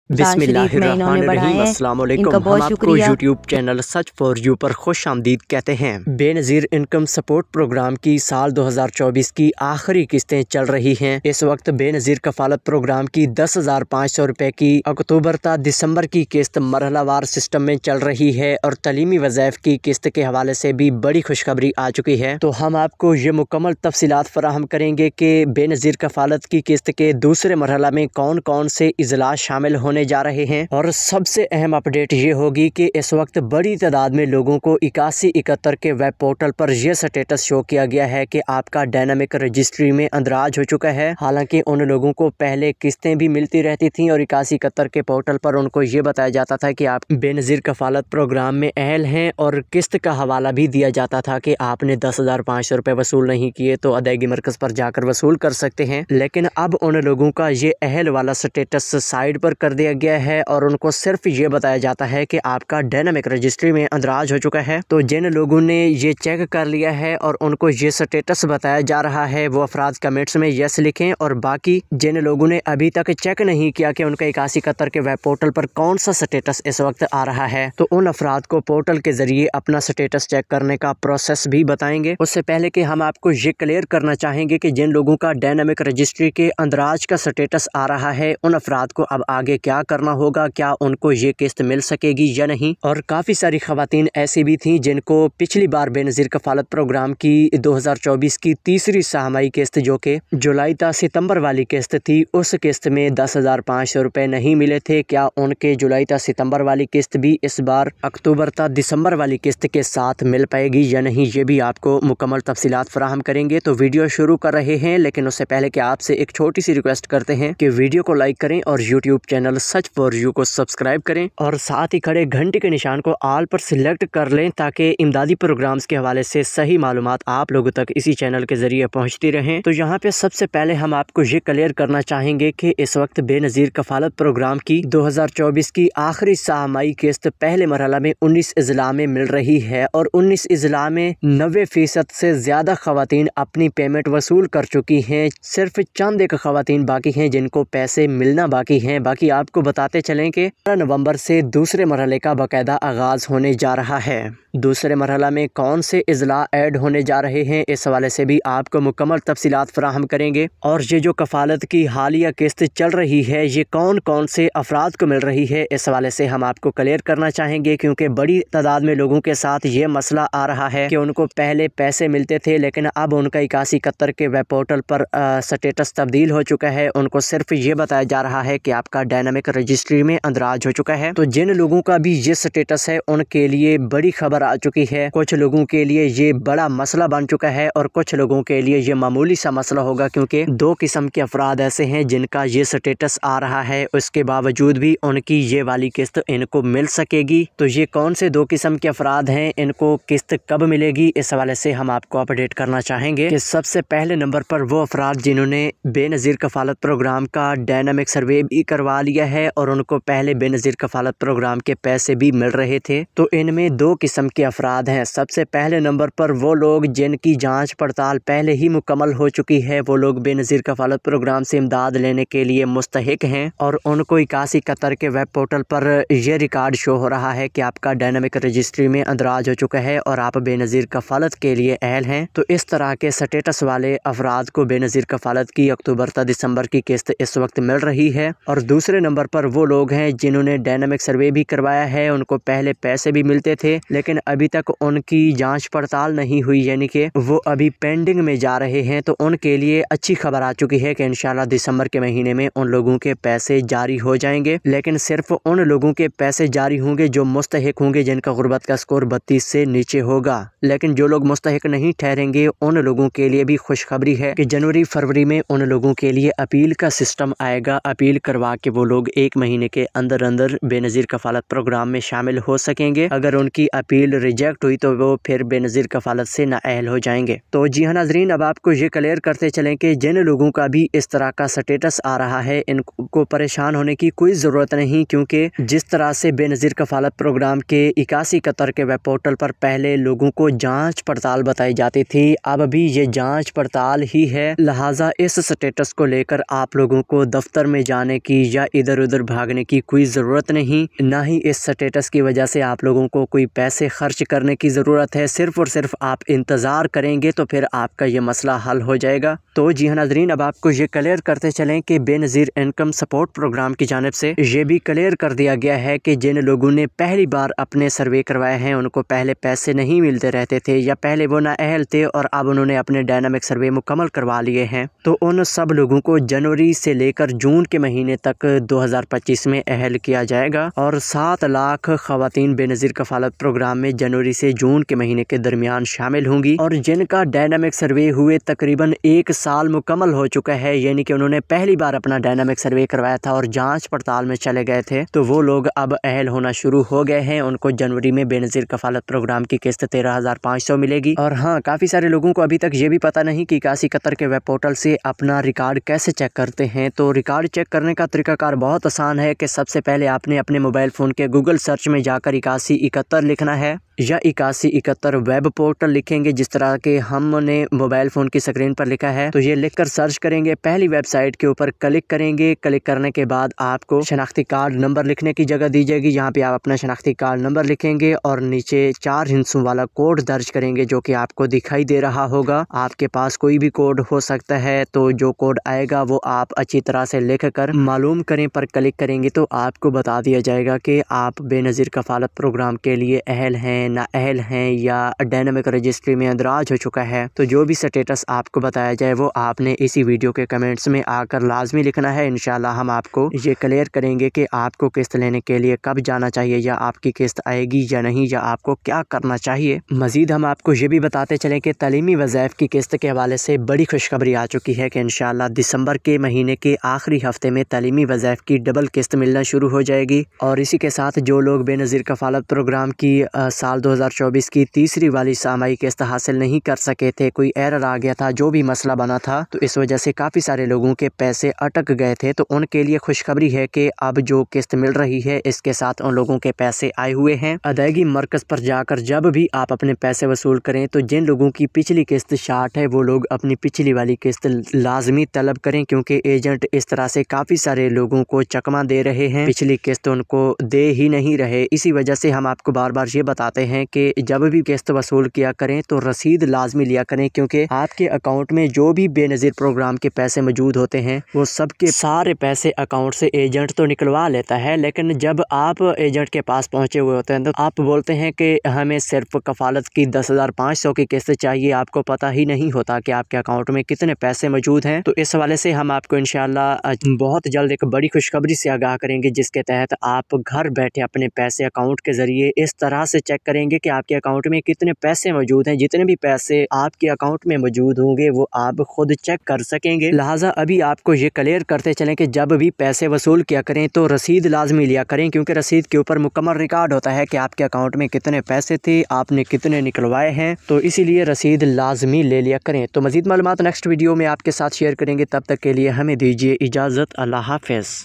रमज़ान शरीफ में इन्होंने बढ़ाए हैं। अस्सलाम वालेकुम। इनका हम बहुत आपको शुक्रिया। YouTube channel such for you पर खुश आमदीद कहते हैं। बेनज़ीर इनकम सपोर्ट प्रोग्राम की साल 2024 की आखिरी किस्तें चल रही हैं। इस वक्त बेनज़ीर कफालत प्रोग्राम की 10,500 रुपए की अक्टूबर ता दिसंबर की किस्त मरहलावार सिस्टम में चल रही है और तलीमी वज़ाइफ की किस्त के हवाले से भी बड़ी खुशखबरी आ चुकी है। तो हम आपको ये मुकम्मल तफसीलात फराहम करेंगे कि बेनज़ीर कफालत की किस्त के दूसरे मरहला में कौन कौन से इजलास शामिल होने जा रहे हैं। और सबसे अहम अपडेट ये होगी कि इस वक्त बड़ी तादाद में लोगों को 8171 के वेब पोर्टल पर यह स्टेटस शो किया गया है कि आपका डायनामिक रजिस्ट्री में अंदराज हो चुका है। हालांकि उन लोगों को पहले किस्तें भी मिलती रहती थीं और 8171 के पोर्टल पर उनको ये बताया जाता था कि आप बेनज़ीर कफालत प्रोग्राम में अहल हैं और किस्त का हवाला भी दिया जाता था कि आपने 10,500 रुपये वसूल नहीं किए तो अदायगी मरकज़ पर जाकर वसूल कर सकते हैं। लेकिन अब उन लोगों का ये अहल वाला स्टेटस साइड पर कर दिया गया है और उनको सिर्फ ये बताया जाता है कि आपका डायनामिक रजिस्ट्री में अंदराज हो चुका है। तो जिन लोगों ने ये चेक कर लिया है और उनको ये स्टेटस बताया जा रहा है वो अफराद कमेंट्स में यस लिखें। और बाकी जिन लोगों ने अभी तक चेक नहीं किया कि उनका 8171 के वेब पोर्टल पर कौन सा स्टेटस इस वक्त आ रहा है, तो उन अफराद को पोर्टल के जरिए अपना स्टेटस चेक करने का प्रोसेस भी बताएंगे। उससे पहले कि हम आपको ये क्लियर करना चाहेंगे कि जिन लोगों का डायनामिक रजिस्ट्री के अंदराज का स्टेटस आ रहा है उन अफराद को अब आगे क्या करना होगा, क्या उनको ये किस्त मिल सकेगी या नहीं। और काफ़ी सारी खवातीन ऐसी भी थीं जिनको पिछली बार बेनज़ीर कफालत प्रोग्राम की 2024 की तीसरी सहमाई किस्त जो कि जुलाई ता सितंबर वाली किस्त थी, उस किस्त में 10,500 रुपये नहीं मिले थे। क्या उनके जुलाई ता सितंबर वाली किस्त भी इस बार अक्टूबर ता दिसंबर वाली किस्त के साथ मिल पाएगी या नहीं, ये भी आपको मुकम्मल तफसीलात फराहम करेंगे। तो वीडियो शुरू कर रहे हैं, लेकिन उससे पहले कि आपसे एक छोटी सी रिक्वेस्ट करते हैं कि वीडियो को लाइक करें और YouTube channel such for you को सब्सक्राइब करें और साथ ही खड़े घंटे के निशान को ऑल पर सिलेक्ट कर लें ताकि इमदादी प्रोग्राम्स के हवाले से सही मालूमात आप लोगों तक इसी चैनल के जरिए पहुंचती रहें। तो यहाँ पे सबसे पहले हम आपको ये क्लियर करना चाहेंगे कि इस वक्त बेनज़ीर कफालत प्रोग्राम की 2024 की आखिरी सहमाई किस्त पहले मरहला में 19 अजला में मिल रही है और 19 अजला में 90% से ज्यादा खवातीन अपनी पेमेंट वसूल कर चुकी हैं। सिर्फ चंद एक खवातीन बाकी हैं जिनको पैसे मिलना बाकी हैं। बाकी आपको बताते चलें कि 15 नवंबर से दूसरे मरहले का बाकायदा आगाज होने जा रहा है। दूसरे मरहला में कौन से इजला ऐड होने जा रहे हैं इस हवाले से भी आपको मुकम्मल तफसीलात फराहम करेंगे। और ये जो कफालत की हालिया किस्त चल रही है ये कौन कौन से अफराद को मिल रही है इस हवाले से हम आपको क्लियर करना चाहेंगे, क्योंकि बड़ी तादाद में लोगों के साथ ये मसला आ रहा है कि उनको पहले पैसे मिलते थे लेकिन अब उनका 8171 के वेब पोर्टल पर स्टेटस तब्दील हो चुका है। उनको सिर्फ ये बताया जा रहा है कि आपका डायनामिक रजिस्ट्री में अंदराज हो चुका है। तो जिन लोगों का भी ये स्टेटस है उनके लिए बड़ी खबर आ चुकी है। कुछ लोगों के लिए ये बड़ा मसला बन चुका है और कुछ लोगों के लिए ये मामूली सा मसला होगा, क्योंकि दो किस्म के अफराद ऐसे हैं जिनका ये स्टेटस आ रहा है उसके बावजूद भी उनकी ये वाली किस्त इनको मिल सकेगी। तो ये कौन से दो किस्म के अफराद हैं, इनको किस्त कब मिलेगी, इस हवाले से हम आपको अपडेट करना चाहेंगे कि सबसे पहले नंबर पर वो अफराद जिन्होंने बेनज़ीर कफालत प्रोग्राम का डायनामिक सर्वे भी करवा लिया है और उनको पहले बेनज़ीर कफालत प्रोग्राम के पैसे भी मिल रहे थे। तो इनमें दो किस्म के अफराद हैं। सबसे पहले नंबर पर वो लोग जिनकी जांच पड़ताल पहले ही मुकम्मल हो चुकी है, वो लोग बेनज़ीर कफालत प्रोग्राम से इमदाद लेने के लिए मुस्तहिक हैं और उनको 8171 के वेब पोर्टल पर यह रिकॉर्ड शो हो रहा है कि आपका डायनामिक रजिस्ट्री में अंदराज हो चुका है और आप बेनज़ीर कफालत के लिए अहल हैं। तो इस तरह के स्टेटस वाले अफराद को बेनज़ीर कफालत की अक्टूबर ता दिसंबर की किस्त इस वक्त मिल रही है। और दूसरे नंबर पर वो लोग हैं जिन्होंने डायनामिक सर्वे भी करवाया है, उनको पहले पैसे भी मिलते थे लेकिन अभी तक उनकी जांच पड़ताल नहीं हुई, यानी कि वो अभी पेंडिंग में जा रहे हैं। तो उनके लिए अच्छी खबर आ चुकी है कि इंशाल्लाह दिसंबर के महीने में उन लोगों के पैसे जारी हो जाएंगे। लेकिन सिर्फ उन लोगों के पैसे जारी होंगे जो मुस्तहिक होंगे, जिनका गुर्बत का स्कोर 32 से नीचे होगा। लेकिन जो लोग मुस्तहिक नहीं ठहरेंगे उन लोगों के लिए भी खुशखबरी है कि जनवरी फरवरी में उन लोगों के लिए अपील का सिस्टम आएगा। अपील करवा के वो लोग 1 महीने के अंदर अंदर बेनज़ीर कफालत प्रोग्राम में शामिल हो सकेंगे। अगर उनकी अपील रिजेक्ट हुई तो वो फिर बेनज़ीर कफालत से नाअहल हो जाएंगे। तो जी हाँ नाज़रीन, अब आपको ये क्लियर करते चलें कि जिन लोगों का भी इस तरह का स्टेटस आ रहा है इनको परेशान होने की कोई ज़रूरत नहीं, क्योंकि जिस तरह से बेनज़ीर कफालत प्रोग्राम के 8171 के वेब पोर्टल पर पहले लोगों को जांच पड़ताल बताई जाती थी, अब भी ये जांच पड़ताल ही है। लिहाजा इस स्टेटस को लेकर आप लोगों को दफ्तर में जाने की या इधर इधर उधर भागने की कोई ज़रूरत नहीं, ना ही इस स्टेटस की वजह से आप लोगों को कोई पैसे खर्च करने की ज़रूरत है। सिर्फ़ और सिर्फ आप इंतज़ार करेंगे तो फिर आपका ये मसला हल हो जाएगा। तो जी हाँ नाज़रीन, अब आपको ये क्लियर करते चलें कि बेनज़ीर इनकम सपोर्ट प्रोग्राम की जानिब से ये भी क्लियर कर दिया गया है कि जिन लोगों ने पहली बार अपने सर्वे करवाए हैं, उनको पहले पैसे नहीं मिलते रहते थे या पहले वो नाअहल थे और अब उन्होंने अपने डायनामिक सर्वे मुकम्मल करवा लिए हैं, तो उन सब लोगों को जनवरी से लेकर जून के महीने तक 2025 में अहल किया जाएगा। और 7 लाख ख़वातीन बेनज़ीर कफ़ालत प्रोग्राम में जनवरी से जून के महीने के दरमियान शामिल होंगी। और जिनका डायनामिक सर्वे हुए तकरीबन 1 साल मुकम्मल हो चुका है, यानी कि उन्होंने पहली बार अपना डायनामिक सर्वे करवाया था और जांच पड़ताल में चले गए थे, तो वो लोग अब अहल होना शुरू हो गए हैं। उनको जनवरी में बेनज़ीर कफ़ालत प्रोग्राम की किस्त 13,500 मिलेगी। और हाँ, काफ़ी सारे लोगों को अभी तक ये भी पता नहीं कि इकासी कतर के वेब पोर्टल से अपना रिकॉर्ड कैसे चेक करते हैं। तो रिकॉर्ड चेक करने का तरीकाकार बहुत आसान है कि सबसे पहले आपने अपने मोबाइल फ़ोन के गूगल सर्च में जाकर 8171 लिखना है या 8171 वेब पोर्टल लिखेंगे, जिस तरह के हमने मोबाइल फ़ोन की स्क्रीन पर लिखा है। तो ये लिखकर सर्च करेंगे, पहली वेबसाइट के ऊपर क्लिक करेंगे। क्लिक करने के बाद आपको शनाख्ती कार्ड नंबर लिखने की जगह दी जाएगी। यहाँ पे आप अपना शनाख्ती कार्ड नंबर लिखेंगे और नीचे 4 हिंसों वाला कोड दर्ज करेंगे, जो कि आपको दिखाई दे रहा होगा। आपके पास कोई भी कोड हो सकता है, तो जो कोड आएगा वो आप अच्छी तरह से लिख कर मालूम करें पर क्लिक करेंगे तो आपको बता दिया जाएगा कि आप बेनज़ीर कफ़ालत प्रोग्राम के लिए अहल हैं, नाअहल हैं या डायनामिक रजिस्ट्री में अंदराज हो चुका है। तो जो भी स्टेटस आपको बताया जाए वो आपने इसी वीडियो के कमेंट्स में आकर लाजमी लिखना है। इंशाल्लाह हम आपको ये क्लियर करेंगे कि आपको किस्त लेने के लिए कब जाना चाहिए, या आपकी किस्त आएगी या नहीं, या आपको क्या करना चाहिए। मजीद हम आपको ये भी बताते चलें कि तालीमी वज़ाइफ की किस्त के हवाले से बड़ी खुशखबरी आ चुकी है कि इंशाल्लाह दिसंबर के महीने के आखिरी हफ्ते में तालीमी वज़ाइफ की डबल किस्त मिलना शुरू हो जाएगी। और इसी के साथ जो लोग बेनज़ीर कफ़ालत प्रोग्राम की साल 2024 की तीसरी वाली सामाई किस्त हासिल नहीं कर सके थे, कोई एरर आ गया था, जो भी मसला बना था, तो इस वजह से काफ़ी सारे लोगों के पैसे अटक गए थे, तो उनके लिए खुशखबरी है कि अब जो किस्त मिल रही है इसके साथ उन लोगों के पैसे आए हुए हैं। अदायगी मरकज़ पर जाकर जब भी आप अपने पैसे वसूल करें तो जिन लोगों की पिछली किस्त शार्ट है वो लोग अपनी पिछली वाली किस्त लाजमी तलब करें, क्योंकि एजेंट इस तरह से काफ़ी सारे लोगों को चकमा दे रहे हैं, पिछली किस्त उनको दे ही नहीं रहे। इसी वजह से हम आपको बार बार ये बताते हैं कि जब भी किस्त वसूल किया करें तो रसीद लाजमी लिया करें, क्योंकि आपके अकाउंट में जो भी बेनज़ीर प्रोग्राम के पैसे मौजूद होते हैं वो सब के सारे पैसे अकाउंट से एजेंट तो निकलवा लेता है, लेकिन जब आप एजेंट के पास पहुंचे हुए होते हैं तो आप बोलते हैं कि हमें सिर्फ कफ़ालत की 10,500 की किस्त चाहिए। आपको पता ही नहीं होता कि आपके अकाउंट में कितने पैसे मौजूद हैं। तो इस हवाले से हम आपको इंशाल्लाह बहुत जल्द एक बड़ी खुशखबरी से आगाह करेंगे, जिसके तहत आप घर बैठे अपने पैसे अकाउंट के ज़रिए इस तरह से चेक करेंगे कि आपके अकाउंट में कितने पैसे मौजूद हैं। जितने भी पैसे आपके अकाउंट में मौजूद होंगे वो आप खुद चेक कर सकेंगे। लिहाजा अभी आपको ये क्लियर करते चलें कि जब भी पैसे वसूल किया करें तो रसीद लाजमी लिया करें, क्योंकि रसीद के ऊपर मुकम्मल रिकॉर्ड होता है कि आपके अकाउंट में कितने पैसे थे, आपने कितने निकलवाए हैं, तो इसीलिए रसीद लाजमी ले लिया करें। तो मज़ीद मालूमात नेक्स्ट वीडियो में आपके साथ शेयर करेंगे, तब तक के लिए हमें दीजिए इजाज़त। अल्लाह हाफ़िज़।